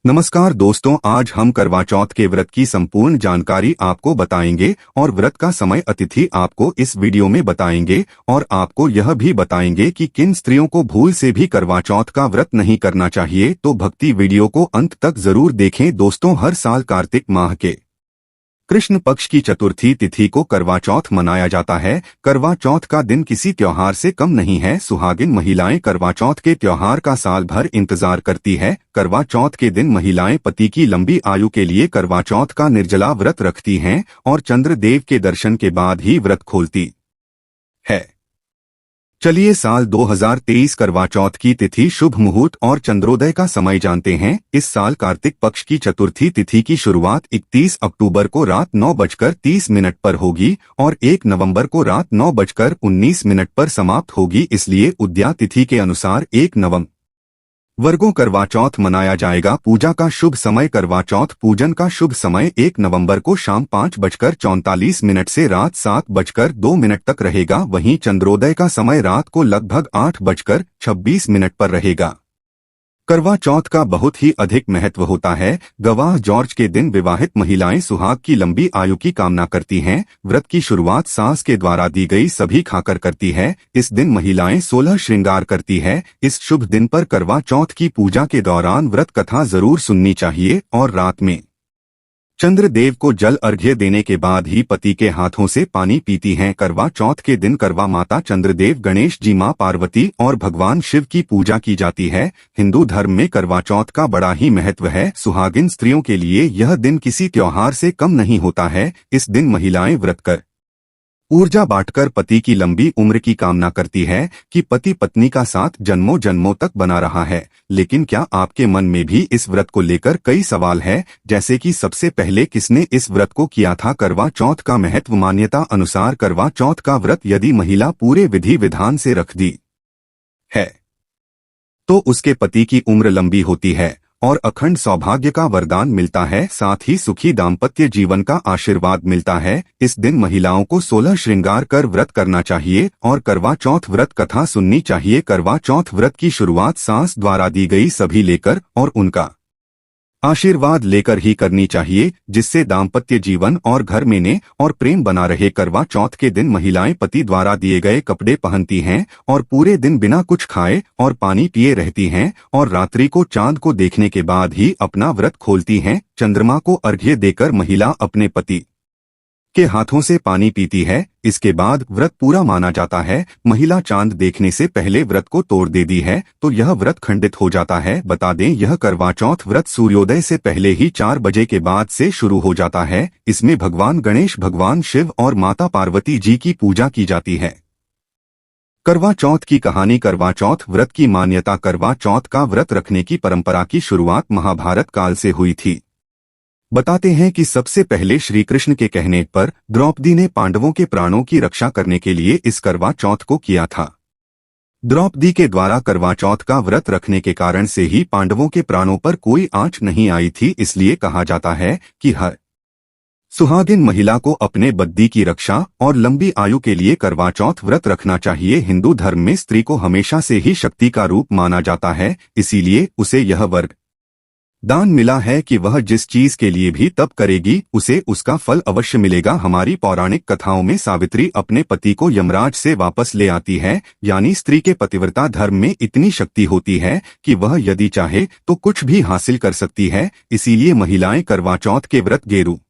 नमस्कार दोस्तों, आज हम करवा चौथ के व्रत की संपूर्ण जानकारी आपको बताएंगे और व्रत का समय अतिथि आपको इस वीडियो में बताएंगे और आपको यह भी बताएंगे कि किन स्त्रियों को भूल से भी करवा चौथ का व्रत नहीं करना चाहिए। तो भक्ति वीडियो को अंत तक जरूर देखें। दोस्तों, हर साल कार्तिक माह के कृष्ण पक्ष की चतुर्थी तिथि को करवा चौथ मनाया जाता है। करवा चौथ का दिन किसी त्योहार से कम नहीं है। सुहागिन महिलाएं करवा चौथ के त्योहार का साल भर इंतजार करती है। करवा चौथ के दिन महिलाएं पति की लंबी आयु के लिए करवा चौथ का निर्जला व्रत रखती हैं और चंद्रदेव के दर्शन के बाद ही व्रत खोलती है। चलिए साल 2023 करवा चौथ की तिथि, शुभ मुहूर्त और चंद्रोदय का समय जानते हैं। इस साल कार्तिक पक्ष की चतुर्थी तिथि की शुरुआत 31 अक्टूबर को रात 9:30 पर होगी और 1 नवंबर को रात 9:19 पर समाप्त होगी। इसलिए उदया तिथि के अनुसार 1 नवंबर वर्गों करवा चौथ मनाया जाएगा। पूजा का शुभ समय, करवा चौथ पूजन का शुभ समय 1 नवंबर को शाम 5:44 से रात 7:02 तक रहेगा। वहीं चंद्रोदय का समय रात को लगभग 8:26 पर रहेगा। करवा चौथ का बहुत ही अधिक महत्व होता है। गवाह जॉर्ज के दिन विवाहित महिलाएं सुहाग की लंबी आयु की कामना करती हैं। व्रत की शुरुआत सास के द्वारा दी गई सभी खाकर करती है। इस दिन महिलाएं 16 श्रृंगार करती है। इस शुभ दिन पर करवा चौथ की पूजा के दौरान व्रत कथा जरूर सुननी चाहिए और रात में चंद्रदेव को जल अर्घ्य देने के बाद ही पति के हाथों से पानी पीती हैं। करवा चौथ के दिन करवा माता, चंद्रदेव, गणेश जी, मां पार्वती और भगवान शिव की पूजा की जाती है। हिंदू धर्म में करवा चौथ का बड़ा ही महत्व है। सुहागिन स्त्रियों के लिए यह दिन किसी त्योहार से कम नहीं होता है। इस दिन महिलाएं व्रत कर ऊर्जा बांटकर पति की लंबी उम्र की कामना करती है कि पति पत्नी का साथ जन्मों जन्मों तक बना रहा है। लेकिन क्या आपके मन में भी इस व्रत को लेकर कई सवाल है, जैसे कि सबसे पहले किसने इस व्रत को किया था? करवा चौथ का महत्व, मान्यता अनुसार करवा चौथ का व्रत यदि महिला पूरे विधि विधान से रखती है तो उसके पति की उम्र लंबी होती है और अखंड सौभाग्य का वरदान मिलता है। साथ ही सुखी दाम्पत्य जीवन का आशीर्वाद मिलता है। इस दिन महिलाओं को 16 श्रृंगार कर व्रत करना चाहिए और करवा चौथ व्रत कथा सुननी चाहिए। करवा चौथ व्रत की शुरुआत सास द्वारा दी गई सभी लेकर और उनका आशीर्वाद लेकर ही करनी चाहिए, जिससे दाम्पत्य जीवन और घर में नेह और प्रेम बना रहे। करवा चौथ के दिन महिलाएं पति द्वारा दिए गए कपड़े पहनती हैं और पूरे दिन बिना कुछ खाए और पानी पिए रहती हैं और रात्रि को चांद को देखने के बाद ही अपना व्रत खोलती हैं। चंद्रमा को अर्घ्य देकर महिला अपने पति के हाथों से पानी पीती है। इसके बाद व्रत पूरा माना जाता है। महिला चांद देखने से पहले व्रत को तोड़ देती है तो यह व्रत खंडित हो जाता है। बता दें, यह करवा चौथ व्रत सूर्योदय से पहले ही 4 बजे के बाद से शुरू हो जाता है। इसमें भगवान गणेश, भगवान शिव और माता पार्वती जी की पूजा की जाती है। करवा चौथ की कहानी, करवा चौथ व्रत की मान्यता। करवा चौथ का व्रत रखने की परंपरा की शुरुआत महाभारत काल से हुई थी। बताते हैं कि सबसे पहले श्री कृष्ण के कहने पर द्रौपदी ने पांडवों के प्राणों की रक्षा करने के लिए इस करवा चौथ को किया था। द्रौपदी के द्वारा करवा चौथ का व्रत रखने के कारण से ही पांडवों के प्राणों पर कोई आंच नहीं आई थी। इसलिए कहा जाता है कि हर सुहागिन महिला को अपने बद्दी की रक्षा और लंबी आयु के लिए करवा चौथ व्रत रखना चाहिए। हिंदू धर्म में स्त्री को हमेशा से ही शक्ति का रूप माना जाता है, इसीलिए उसे यह वर्ग दान मिला है कि वह जिस चीज के लिए भी तप करेगी उसे उसका फल अवश्य मिलेगा। हमारी पौराणिक कथाओं में सावित्री अपने पति को यमराज से वापस ले आती है, यानी स्त्री के पतिव्रता धर्म में इतनी शक्ति होती है कि वह यदि चाहे तो कुछ भी हासिल कर सकती है। इसीलिए महिलाएं करवा चौथ के व्रत गेरू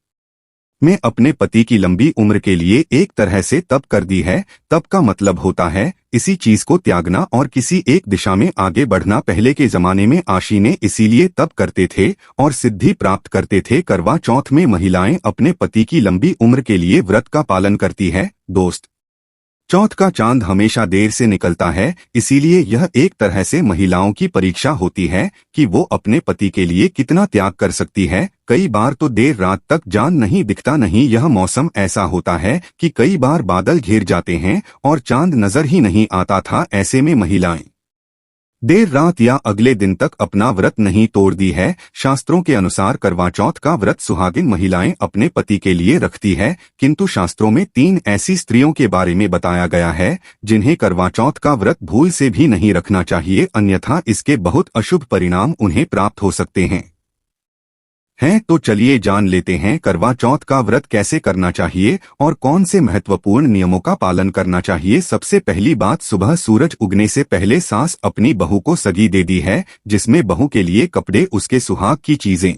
में अपने पति की लंबी उम्र के लिए एक तरह से तप कर दी है। तप का मतलब होता है इसी चीज को त्यागना और किसी एक दिशा में आगे बढ़ना। पहले के जमाने में आशीने इसीलिए तप करते थे और सिद्धि प्राप्त करते थे। करवा चौथ में महिलाएं अपने पति की लंबी उम्र के लिए व्रत का पालन करती है। दोस्त, चौथ का चांद हमेशा देर से निकलता है, इसीलिए यह एक तरह से महिलाओं की परीक्षा होती है कि वो अपने पति के लिए कितना त्याग कर सकती है। कई बार तो देर रात तक चांद नहीं दिखता। नहीं, यह मौसम ऐसा होता है कि कई बार बादल घिर जाते हैं और चांद नजर ही नहीं आता था। ऐसे में महिलाएं देर रात या अगले दिन तक अपना व्रत नहीं तोड़ती है। शास्त्रों के अनुसार करवा चौथ का व्रत सुहागिन महिलाएं अपने पति के लिए रखती है, किंतु शास्त्रों में 3 ऐसी स्त्रियों के बारे में बताया गया है जिन्हें करवा चौथ का व्रत भूल से भी नहीं रखना चाहिए, अन्यथा इसके बहुत अशुभ परिणाम उन्हें प्राप्त हो सकते हैं। हैं तो चलिए जान लेते हैं करवा चौथ का व्रत कैसे करना चाहिए और कौन से महत्वपूर्ण नियमों का पालन करना चाहिए। सबसे पहली बात, सुबह सूरज उगने से पहले सास अपनी बहू को सगी दे दी है, जिसमें बहू के लिए कपड़े, उसके सुहाग की चीजें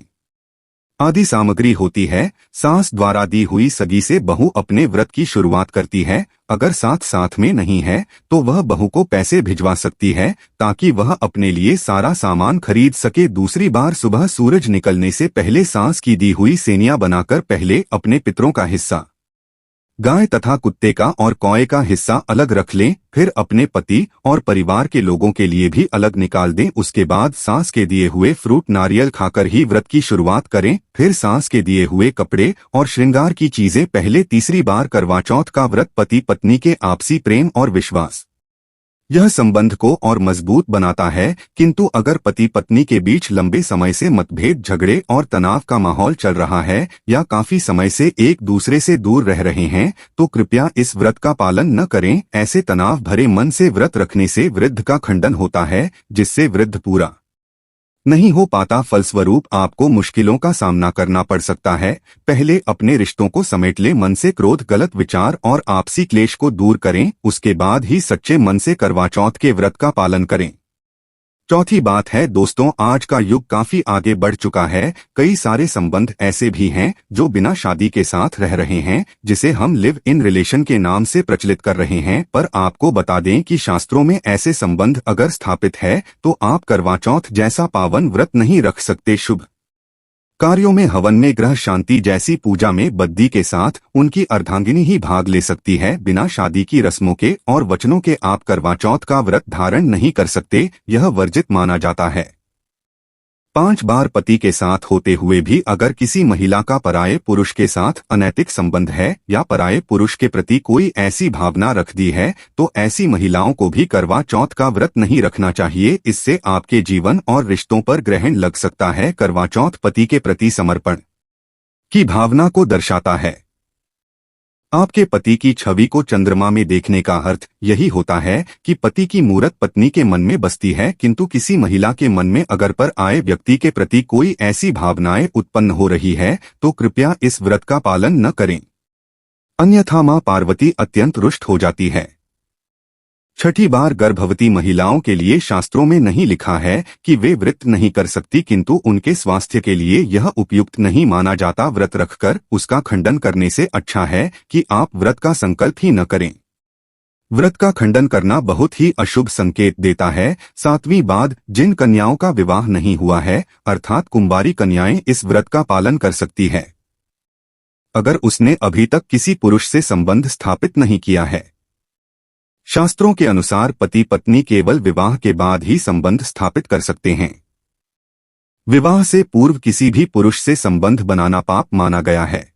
आदि सामग्री होती है। सास द्वारा दी हुई सगी से बहू अपने व्रत की शुरुआत करती है। अगर साथ में नहीं है तो वह बहू को पैसे भिजवा सकती है ताकि वह अपने लिए सारा सामान खरीद सके। दूसरी बार, सुबह सूरज निकलने से पहले सास की दी हुई सेनिया बनाकर पहले अपने पितरों का हिस्सा, गाय तथा कुत्ते का और कौए का हिस्सा अलग रख लें, फिर अपने पति और परिवार के लोगों के लिए भी अलग निकाल दें। उसके बाद सास के दिए हुए फ्रूट नारियल खाकर ही व्रत की शुरुआत करें। फिर सास के दिए हुए कपड़े और श्रृंगार की चीजें पहले। तीसरी बार, करवा चौथ का व्रत पति पत्नी के आपसी प्रेम और विश्वास, यह संबंध को और मजबूत बनाता है। किंतु अगर पति पत्नी के बीच लंबे समय से मतभेद, झगड़े और तनाव का माहौल चल रहा है या काफी समय से एक दूसरे से दूर रह रहे हैं तो कृपया इस व्रत का पालन न करें। ऐसे तनाव भरे मन से व्रत रखने से वृद्ध का खंडन होता है, जिससे वृद्ध पूरा नहीं हो पाता। फलस्वरूप आपको मुश्किलों का सामना करना पड़ सकता है। पहले अपने रिश्तों को समेट ले, मन से क्रोध, गलत विचार और आपसी क्लेश को दूर करें। उसके बाद ही सच्चे मन से करवा चौथ के व्रत का पालन करें। चौथी बात है दोस्तों, आज का युग काफी आगे बढ़ चुका है। कई सारे संबंध ऐसे भी हैं जो बिना शादी के साथ रह रहे हैं, जिसे हम लिव इन रिलेशन के नाम से प्रचलित कर रहे हैं। पर आपको बता दें कि शास्त्रों में ऐसे संबंध अगर स्थापित है तो आप करवा चौथ जैसा पावन व्रत नहीं रख सकते। शुभ कार्यों में, हवन में, ग्रह शांति जैसी पूजा में बद्दी के साथ उनकी अर्धांगिनी ही भाग ले सकती है। बिना शादी की रस्मों के और वचनों के आप करवा चौथ का व्रत धारण नहीं कर सकते, यह वर्जित माना जाता है। 5 बार पति के साथ होते हुए भी अगर किसी महिला का पराये पुरुष के साथ अनैतिक संबंध है या पराये पुरुष के प्रति कोई ऐसी भावना रख दी है तो ऐसी महिलाओं को भी करवा चौथ का व्रत नहीं रखना चाहिए। इससे आपके जीवन और रिश्तों पर ग्रहण लग सकता है। करवा चौथ पति के प्रति समर्पण की भावना को दर्शाता है। आपके पति की छवि को चंद्रमा में देखने का अर्थ यही होता है कि पति की मूरत पत्नी के मन में बसती है। किंतु किसी महिला के मन में अगर पर आए व्यक्ति के प्रति कोई ऐसी भावनाएं उत्पन्न हो रही है तो कृपया इस व्रत का पालन न करें, अन्यथा मां पार्वती अत्यंत रुष्ट हो जाती है। छठी बार, गर्भवती महिलाओं के लिए शास्त्रों में नहीं लिखा है कि वे व्रत नहीं कर सकती, किंतु उनके स्वास्थ्य के लिए यह उपयुक्त नहीं माना जाता। व्रत रखकर उसका खंडन करने से अच्छा है कि आप व्रत का संकल्प ही न करें। व्रत का खंडन करना बहुत ही अशुभ संकेत देता है। 7वीं बात, जिन कन्याओं का विवाह नहीं हुआ है अर्थात कुंवारी कन्याएं इस व्रत का पालन कर सकती है अगर उसने अभी तक किसी पुरुष से संबंध स्थापित नहीं किया है। शास्त्रों के अनुसार पति पत्नी केवल विवाह के बाद ही संबंध स्थापित कर सकते हैं। विवाह से पूर्व किसी भी पुरुष से संबंध बनाना पाप माना गया है।